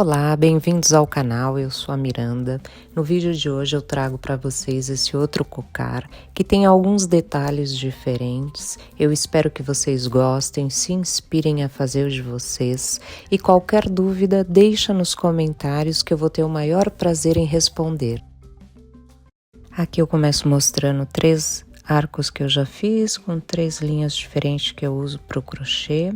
Olá, bem-vindos ao canal, eu sou a Miranda. No vídeo de hoje eu trago para vocês esse outro cocar que tem alguns detalhes diferentes. Eu espero que vocês gostem, se inspirem a fazer o de vocês e qualquer dúvida deixa nos comentários que eu vou ter o maior prazer em responder. Aqui eu começo mostrando 3 arcos que eu já fiz, com 3 linhas diferentes que eu uso para o crochê.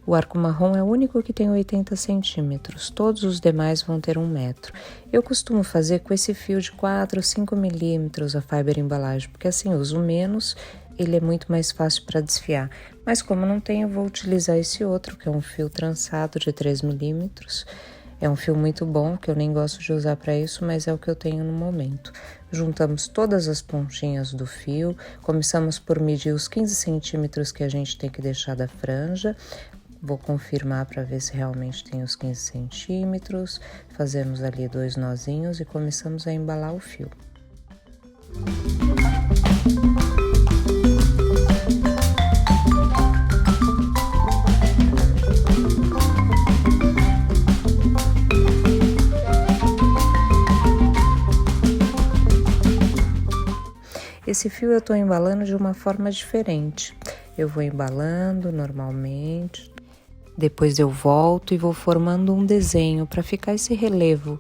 O arco marrom é o único que tem 80 centímetros, todos os demais vão ter 1 metro. Eu costumo fazer com esse fio de 4 ou 5 milímetros a fiber embalagem, porque assim eu uso menos, ele é muito mais fácil para desfiar. Mas como não tem, eu vou utilizar esse outro, que é um fio trançado de 3 milímetros. É um fio muito bom, que eu nem gosto de usar para isso, mas é o que eu tenho no momento. Juntamos todas as pontinhas do fio, começamos por medir os 15 centímetros que a gente tem que deixar da franja. Vou confirmar para ver se realmente tem os 15 centímetros. Fazemos ali 2 nozinhos e começamos a embalar o fio. Esse fio eu tô embalando de uma forma diferente. Eu vou embalando normalmente, depois eu volto e vou formando um desenho para ficar esse relevo.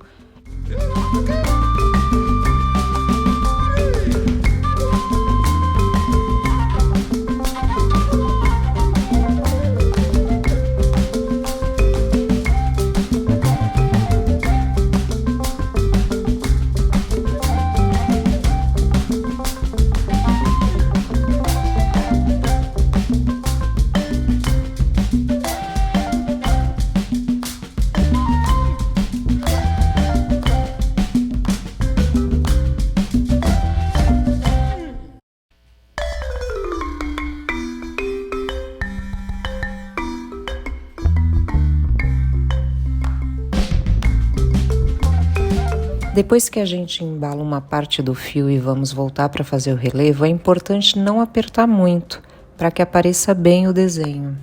Depois que a gente embala uma parte do fio e vamos voltar para fazer o relevo, é importante não apertar muito, para que apareça bem o desenho.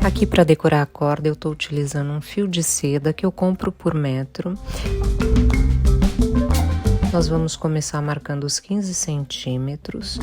Aqui para decorar a corda eu estou utilizando um fio de seda que eu compro por metro. Nós vamos começar marcando os 15 centímetros.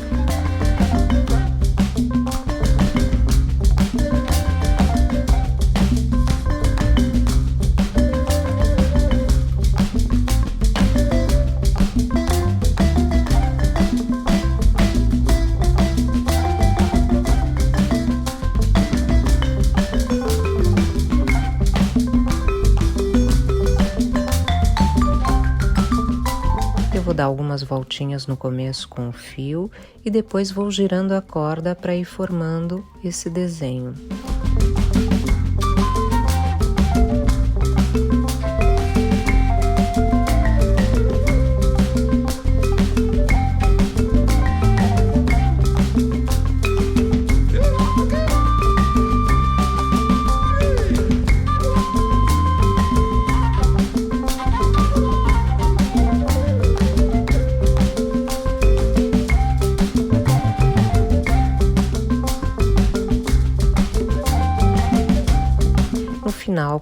Vou dar algumas voltinhas no começo com o fio e depois vou girando a corda para ir formando esse desenho.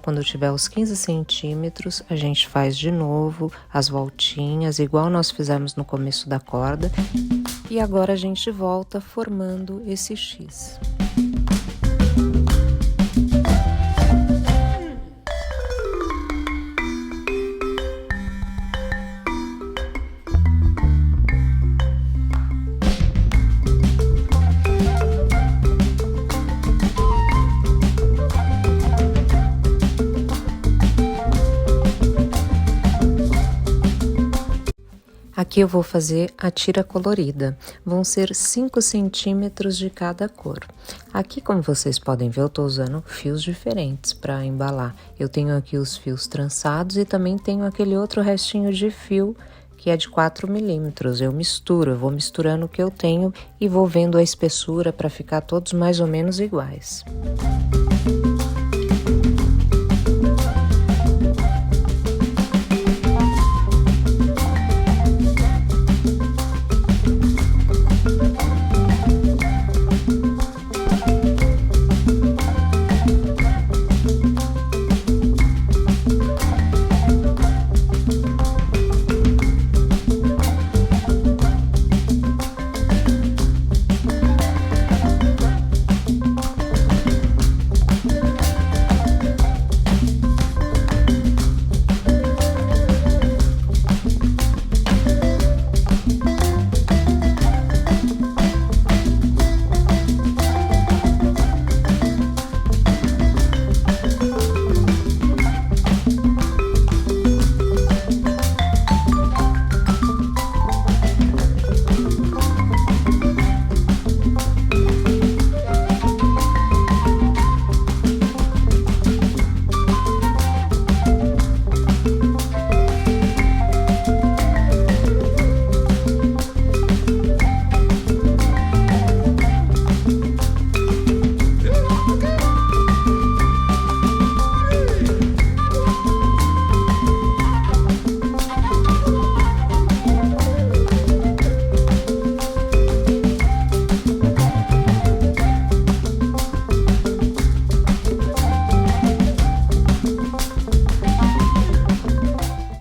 Quando tiver os 15 centímetros, a gente faz de novo as voltinhas, igual nós fizemos no começo da corda. E agora a gente volta formando esse X. Aqui eu vou fazer a tira colorida, vão ser 5 centímetros de cada cor. Aqui, como vocês podem ver, eu estou usando fios diferentes para embalar. Eu tenho aqui os fios trançados e também tenho aquele outro restinho de fio que é de 4 milímetros. Eu vou misturando o que eu tenho e vou vendo a espessura para ficar todos mais ou menos iguais.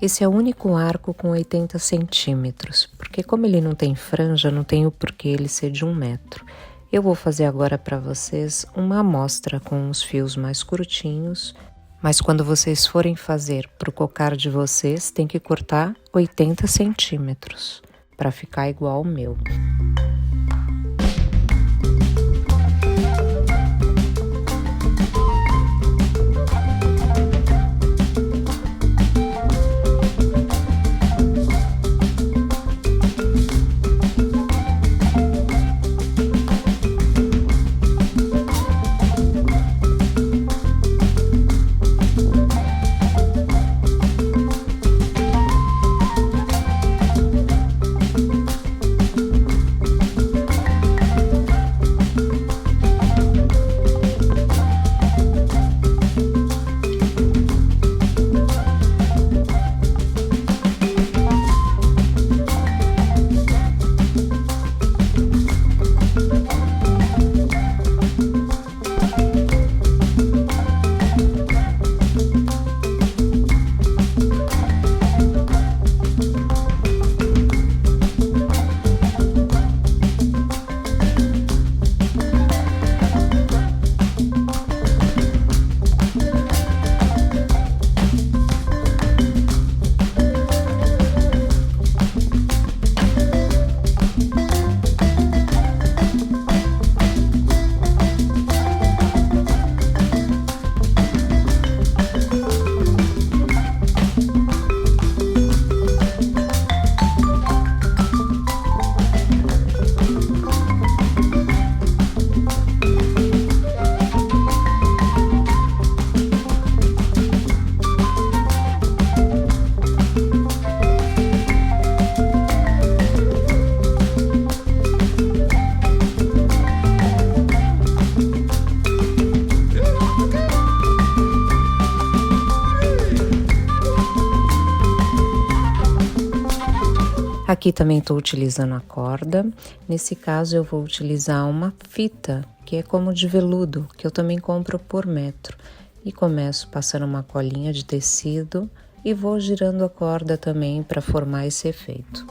Esse é o único arco com 80 centímetros, porque como ele não tem franja, não tem o porquê ele ser de 1 metro. Eu vou fazer agora para vocês uma amostra com os fios mais curtinhos, mas quando vocês forem fazer para o cocar de vocês, tem que cortar 80 centímetros, para ficar igual ao meu. Aqui também estou utilizando a corda. Nesse caso eu vou utilizar uma fita, que é como de veludo, que eu também compro por metro. E começo passando uma colinha de tecido e vou girando a corda também para formar esse efeito.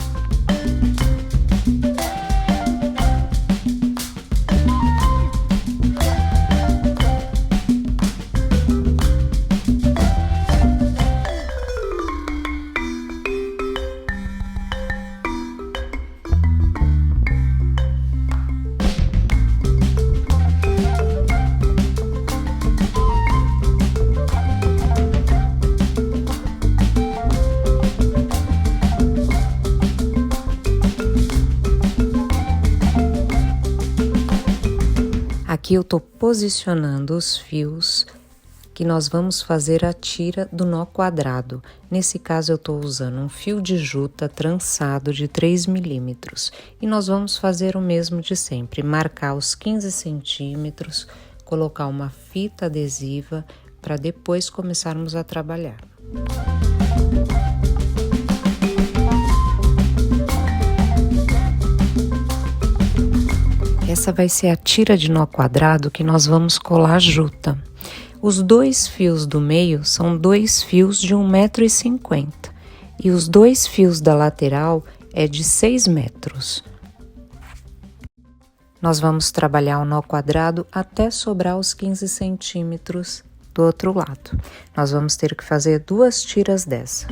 Aqui eu estou posicionando os fios que nós vamos fazer a tira do nó quadrado. Nesse caso eu estou usando um fio de juta trançado de 3 milímetros. E nós vamos fazer o mesmo de sempre, marcar os 15 centímetros, colocar uma fita adesiva para depois começarmos a trabalhar. Essa vai ser a tira de nó quadrado que nós vamos colar a juta. Os 2 fios do meio são 2 fios de 1,50 m e os 2 fios da lateral é de 6 metros. Nós vamos trabalhar o nó quadrado até sobrar os 15 centímetros do outro lado. Nós vamos ter que fazer 2 tiras dessa.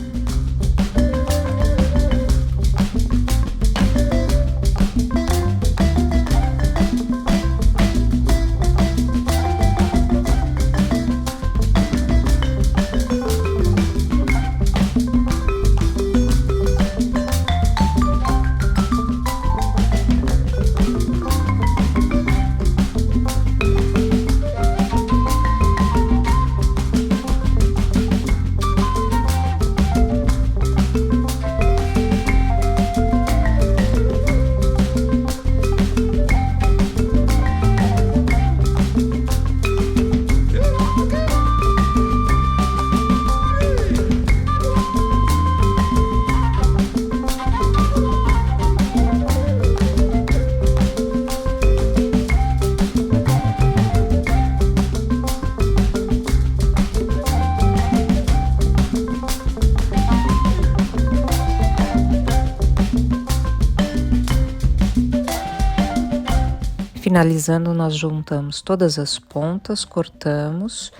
Finalizando, nós juntamos todas as pontas, cortamos.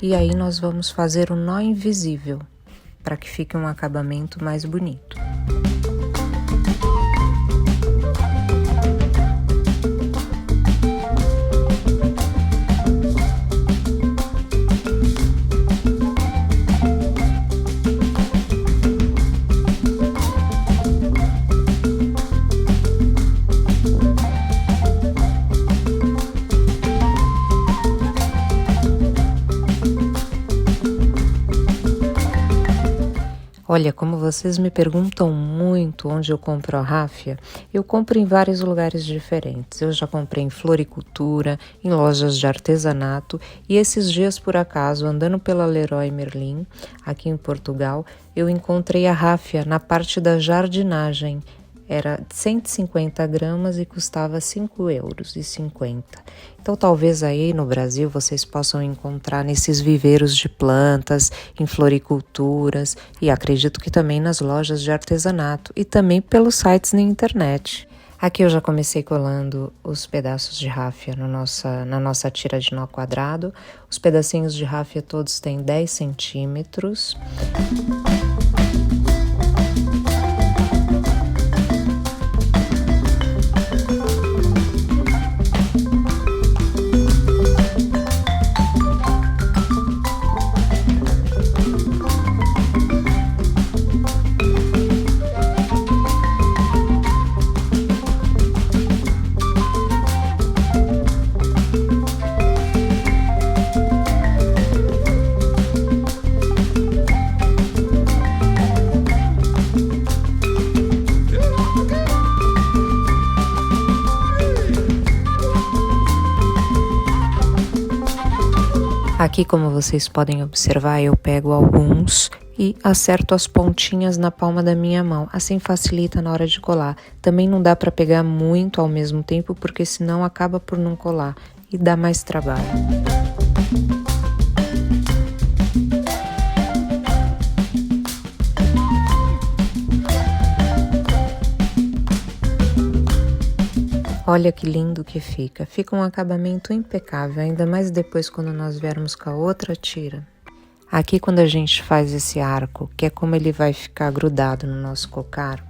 E aí nós vamos fazer o nó invisível, para que fique um acabamento mais bonito. Olha, como vocês me perguntam muito onde eu compro a ráfia, eu compro em vários lugares diferentes. Eu já comprei em floricultura, em lojas de artesanato e esses dias, por acaso, andando pela Leroy Merlin, aqui em Portugal, eu encontrei a ráfia na parte da jardinagem. Era 150 gramas e custava R$ 5,50 €. Então, talvez aí no Brasil vocês possam encontrar nesses viveiros de plantas, em floriculturas e acredito que também nas lojas de artesanato e também pelos sites na internet. Aqui eu já comecei colando os pedaços de ráfia na nossa tira de nó quadrado. Os pedacinhos de ráfia todos têm 10 centímetros. Aqui, como vocês podem observar, eu pego alguns e acerto as pontinhas na palma da minha mão, assim facilita na hora de colar. Também não dá para pegar muito ao mesmo tempo, porque senão acaba por não colar e dá mais trabalho. Olha que lindo que fica. Fica um acabamento impecável, ainda mais depois quando nós viermos com a outra tira. Aqui quando a gente faz esse arco, que é como ele vai ficar grudado no nosso cocar,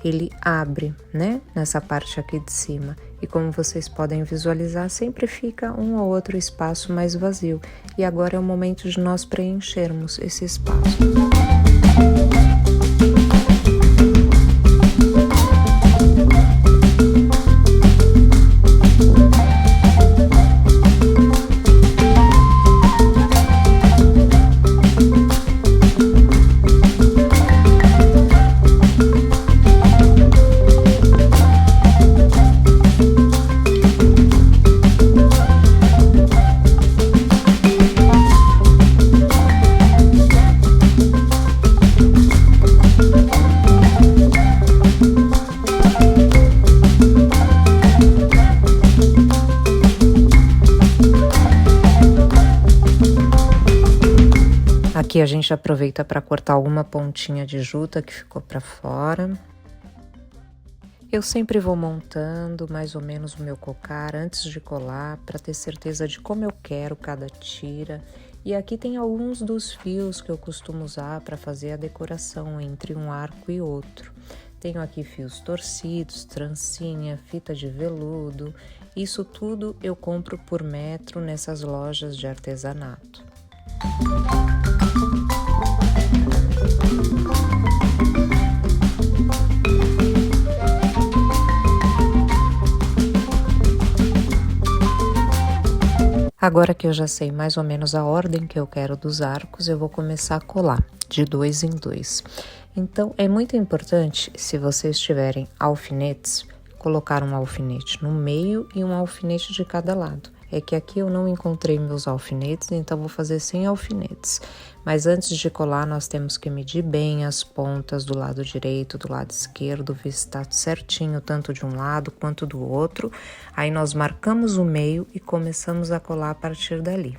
ele abre, né, nessa parte aqui de cima. E como vocês podem visualizar, sempre fica um ou outro espaço mais vazio. E agora é o momento de nós preenchermos esse espaço. Aqui a gente aproveita para cortar alguma pontinha de juta que ficou para fora. Eu sempre vou montando mais ou menos o meu cocar antes de colar para ter certeza de como eu quero cada tira. E aqui tem alguns dos fios que eu costumo usar para fazer a decoração entre um arco e outro. Tenho aqui fios torcidos, trancinha, fita de veludo. Isso tudo eu compro por metro nessas lojas de artesanato. Agora que eu já sei mais ou menos a ordem que eu quero dos arcos, eu vou começar a colar de 2 em 2. Então, é muito importante, se vocês tiverem alfinetes, colocar um alfinete no meio e um alfinete de cada lado. É que aqui eu não encontrei meus alfinetes, então vou fazer sem alfinetes. Mas antes de colar, nós temos que medir bem as pontas do lado direito, do lado esquerdo, ver se está certinho, tanto de um lado quanto do outro. Aí nós marcamos o meio e começamos a colar a partir dali.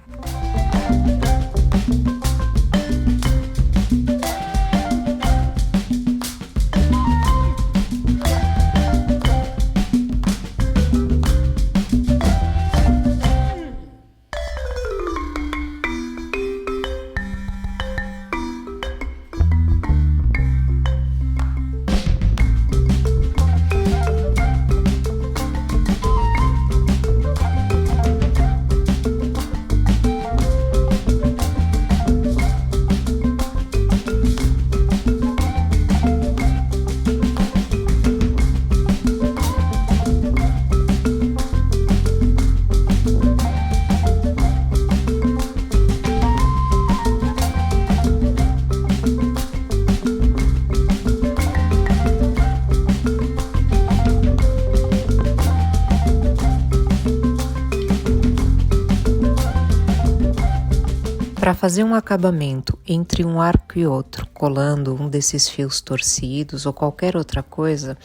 Para fazer um acabamento entre um arco e outro, colando um desses fios torcidos ou qualquer outra coisa,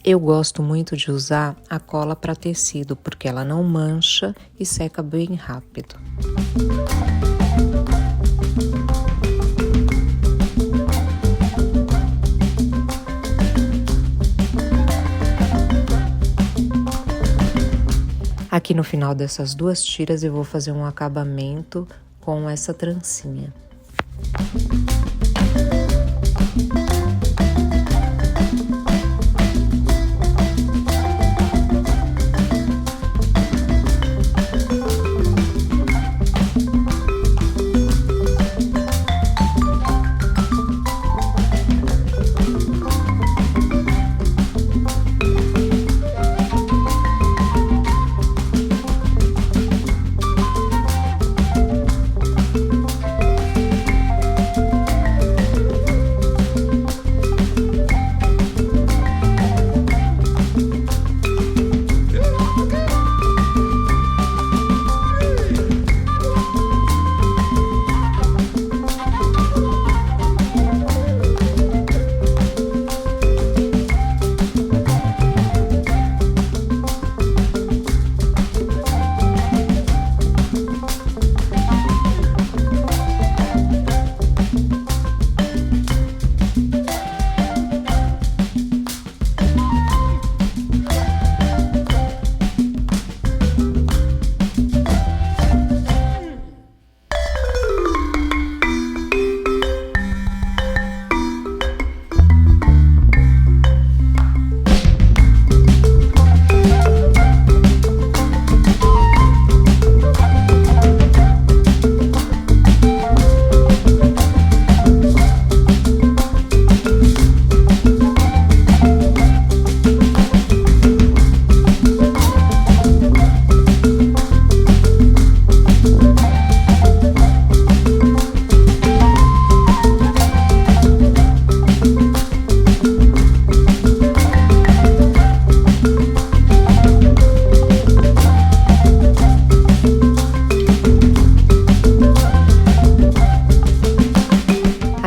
eu gosto muito de usar a cola para tecido, porque ela não mancha e seca bem rápido. Aqui no final dessas duas tiras eu vou fazer um acabamento com essa trancinha.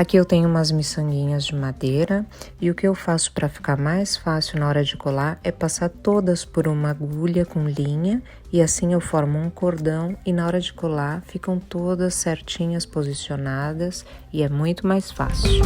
Aqui eu tenho umas miçanguinhas de madeira e o que eu faço para ficar mais fácil na hora de colar é passar todas por uma agulha com linha e assim eu formo um cordão e na hora de colar ficam todas certinhas posicionadas e é muito mais fácil.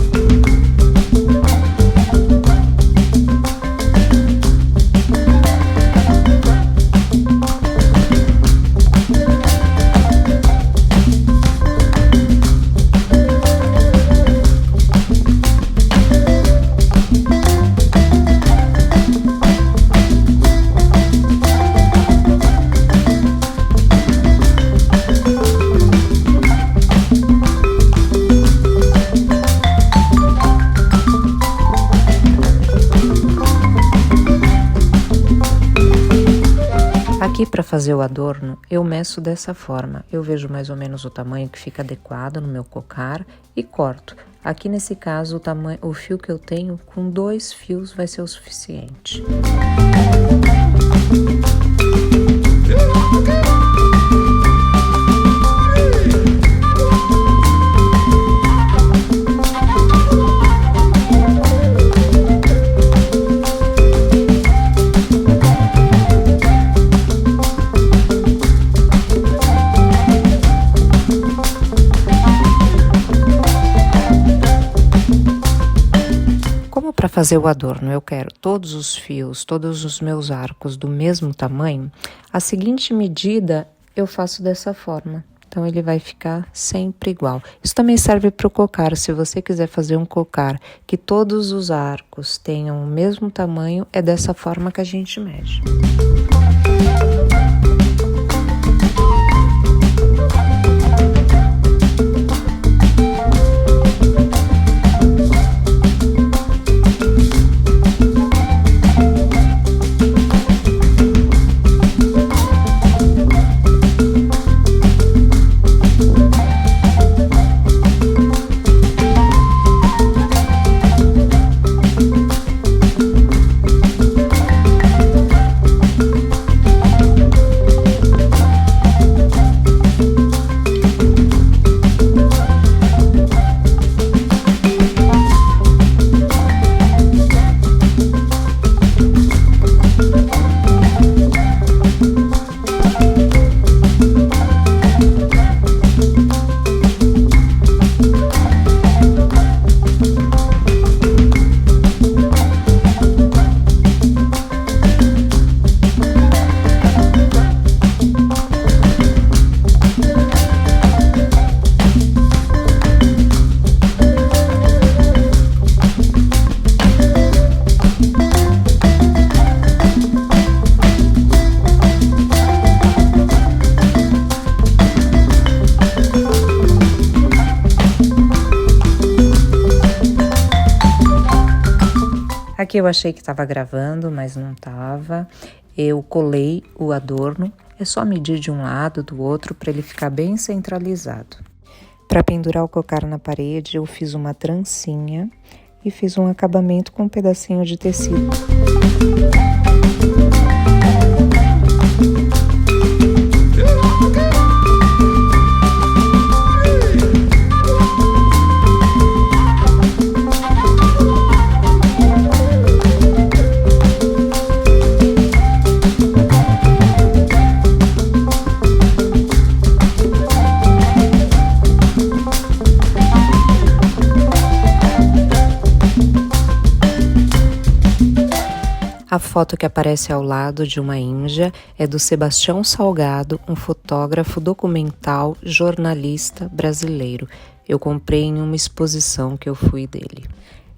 Aqui para fazer o adorno, eu meço dessa forma, eu vejo mais ou menos o tamanho que fica adequado no meu cocar e corto. Aqui nesse caso, o fio que eu tenho, com 2 fios vai ser o suficiente. Para fazer o adorno, eu quero todos os fios, todos os meus arcos do mesmo tamanho. A seguinte medida eu faço dessa forma, então ele vai ficar sempre igual. Isso também serve para o cocar. Se você quiser fazer um cocar que todos os arcos tenham o mesmo tamanho, é dessa forma que a gente mede. Aqui eu achei que estava gravando, mas não estava. Eu colei o adorno, é só medir de um lado, do outro, para ele ficar bem centralizado. Para pendurar o cocar na parede, eu fiz uma trancinha e fiz um acabamento com um pedacinho de tecido. A foto que aparece ao lado de uma índia é do Sebastião Salgado, um fotógrafo documental, jornalista brasileiro. Eu comprei em uma exposição que eu fui dele.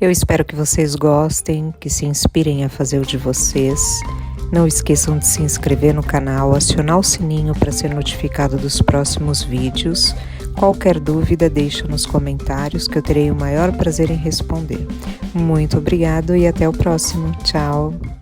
Eu espero que vocês gostem, que se inspirem a fazer o de vocês. Não esqueçam de se inscrever no canal, acionar o sininho para ser notificado dos próximos vídeos. Qualquer dúvida, deixa nos comentários que eu terei o maior prazer em responder. Muito obrigado e até o próximo. Tchau!